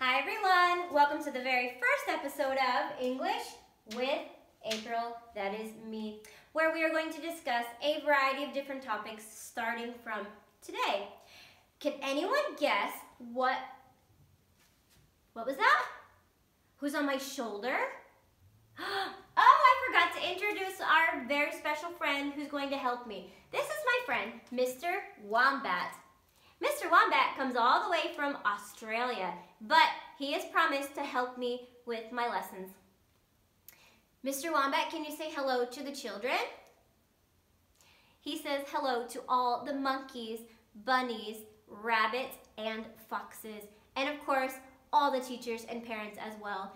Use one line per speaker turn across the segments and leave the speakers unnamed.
Hi everyone! Welcome to the very first episode of English with April, that is me, where we are going to discuss a variety of different topics starting from today. Can anyone guess what was that? Who's on my shoulder? Oh, I forgot to introduce our very special friend who's going to help me. This is my friend, Mr. Wombat. Mr. Wombat comes all the way from Australia, but he has promised to help me with my lessons. Mr. Wombat, can you say hello to the children? He says hello to all the monkeys, bunnies, rabbits, and foxes, and of course, all the teachers and parents as well.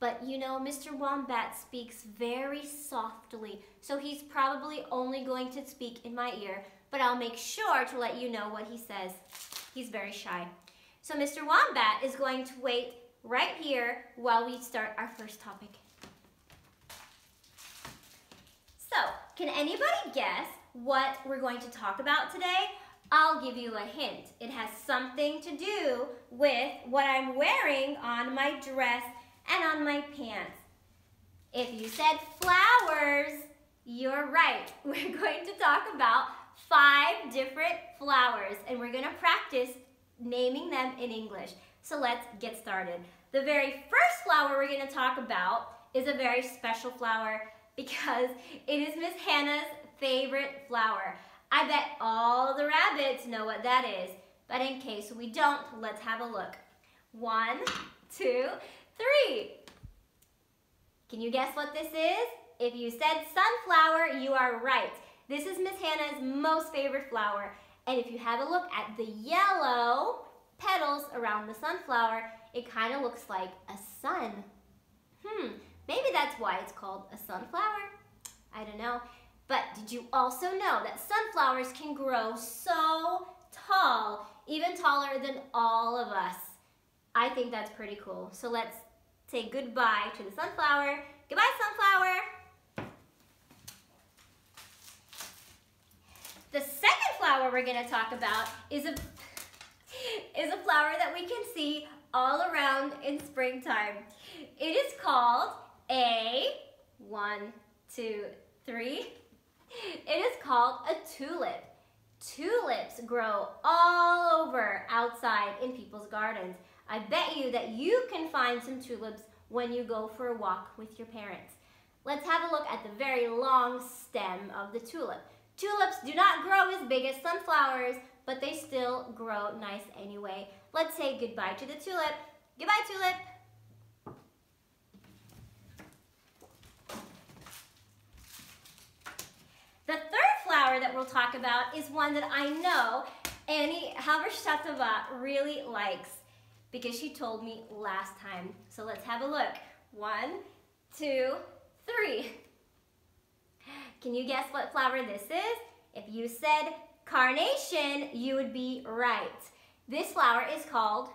But you know, Mr. Wombat speaks very softly, so he's probably only going to speak in my ear, but I'll make sure to let you know what he says. He's very shy. So Mr. Wombat is going to wait right here while we start our first topic. So, can anybody guess what we're going to talk about today? I'll give you a hint. It has something to do with what I'm wearing on my dress and on my pants. If you said flowers, you're right. We're going to talk about 5 different flowers, and we're going to practice naming them in English. So let's get started. The very first flower we're going to talk about is a very special flower because it is Miss Hannah's favorite flower. I bet all the rabbits know what that is, but in case we don't, let's have a look. 1, 2, 3. Can you guess what this is? If you said sunflower, you are right. This is Miss Hannah's most favorite flower. And if you have a look at the yellow petals around the sunflower, it kind of looks like a sun. Maybe that's why it's called a sunflower. I don't know. But did you also know that sunflowers can grow so tall, even taller than all of us? I think that's pretty cool. So let's say goodbye to the sunflower. Goodbye, sunflower. The second flower we're going to talk about is a flower that we can see all around in springtime. It is called a 1, 2, 3. It is called a tulip. Tulips grow all over outside in people's gardens. I bet you that you can find some tulips when you go for a walk with your parents. Let's have a look at the very long stem of the tulip. Tulips do not grow as big as sunflowers, but they still grow nice anyway. Let's say goodbye to the tulip. Goodbye, tulip. The third flower that we'll talk about is one that I know Annie Haverstatova really likes because she told me last time. So let's have a look. 1, 2, 3. Can you guess what flower this is? If you said carnation, you would be right. This flower is called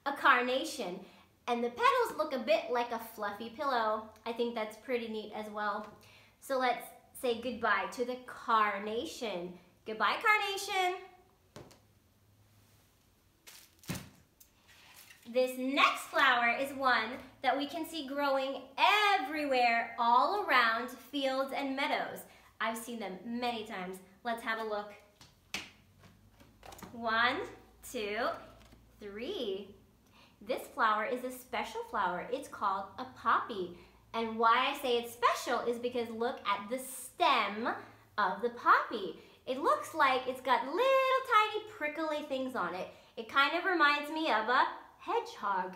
a carnation, and the petals look a bit like a fluffy pillow. I think that's pretty neat as well. So let's say goodbye to the carnation. Goodbye, carnation. This next flower is one that we can see growing everywhere all around fields and meadows. I've seen them many times. Let's have a look. 1, 2, 3. This flower is a special flower. It's called a poppy. And why I say it's special is because look at the stem of the poppy. It looks like it's got little tiny prickly things on it. It kind of reminds me of a hedgehog.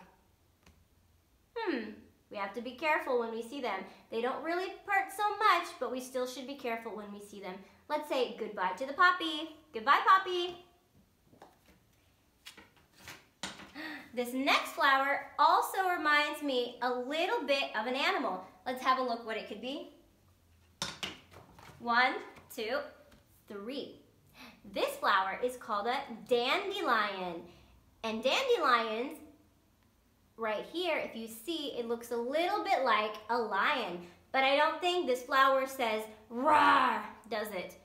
We have to be careful when we see them. They don't really hurt so much, but we still should be careful when we see them. Let's say goodbye to the poppy. Goodbye, poppy. This next flower also reminds me a little bit of an animal. Let's have a look what it could be. 1, 2, 3. This flower is called a dandelion. And dandelions, right here, if you see, it looks a little bit like a lion. But I don't think this flower says, roar, does it?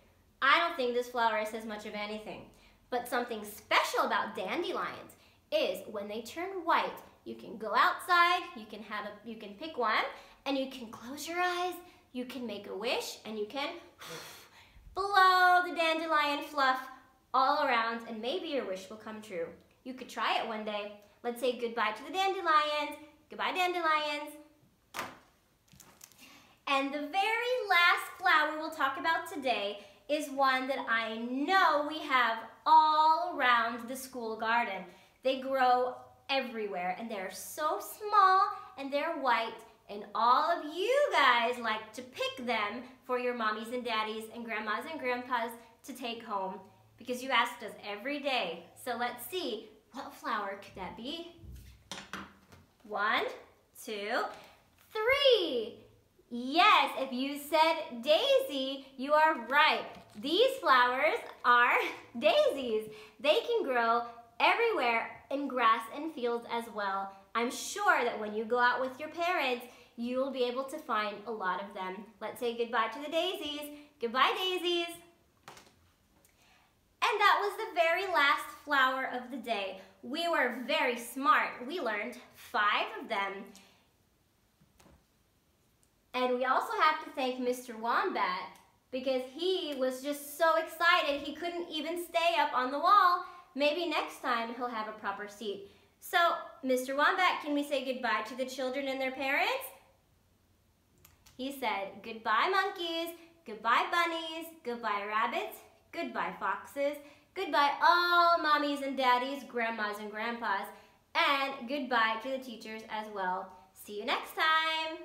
I don't think this flower says much of anything. But something special about dandelions is when they turn white, You can go outside, you can pick one, and you can close your eyes, you can make a wish, and you can blow the dandelion fluff all around, and maybe your wish will come true. You could try it one day. Let's say goodbye to the dandelions. Goodbye, dandelions. And the very last flower we'll talk about today is one that I know we have all around the school garden. They grow everywhere, and they're so small, and they're white, and all of you guys like to pick them for your mommies and daddies and grandmas and grandpas to take home because you asked us every day. So let's see, what flower could that be? 1, 2, 3. Yes, if you said daisy, you are right. These flowers are daisies. They can grow everywhere in grass and fields as well. I'm sure that when you go out with your parents, you'll be able to find a lot of them. Let's say goodbye to the daisies. Goodbye, daisies. And that was the very last flower of the day. We were very smart. We learned 5 of them. And we also have to thank Mr. Wombat because he was just so excited he couldn't even stay up on the wall. Maybe next time he'll have a proper seat. So, Mr. Wombat, can we say goodbye to the children and their parents? He said, goodbye monkeys, goodbye bunnies, goodbye rabbits, goodbye foxes, goodbye all mommies and daddies, grandmas and grandpas, and goodbye to the teachers as well. See you next time.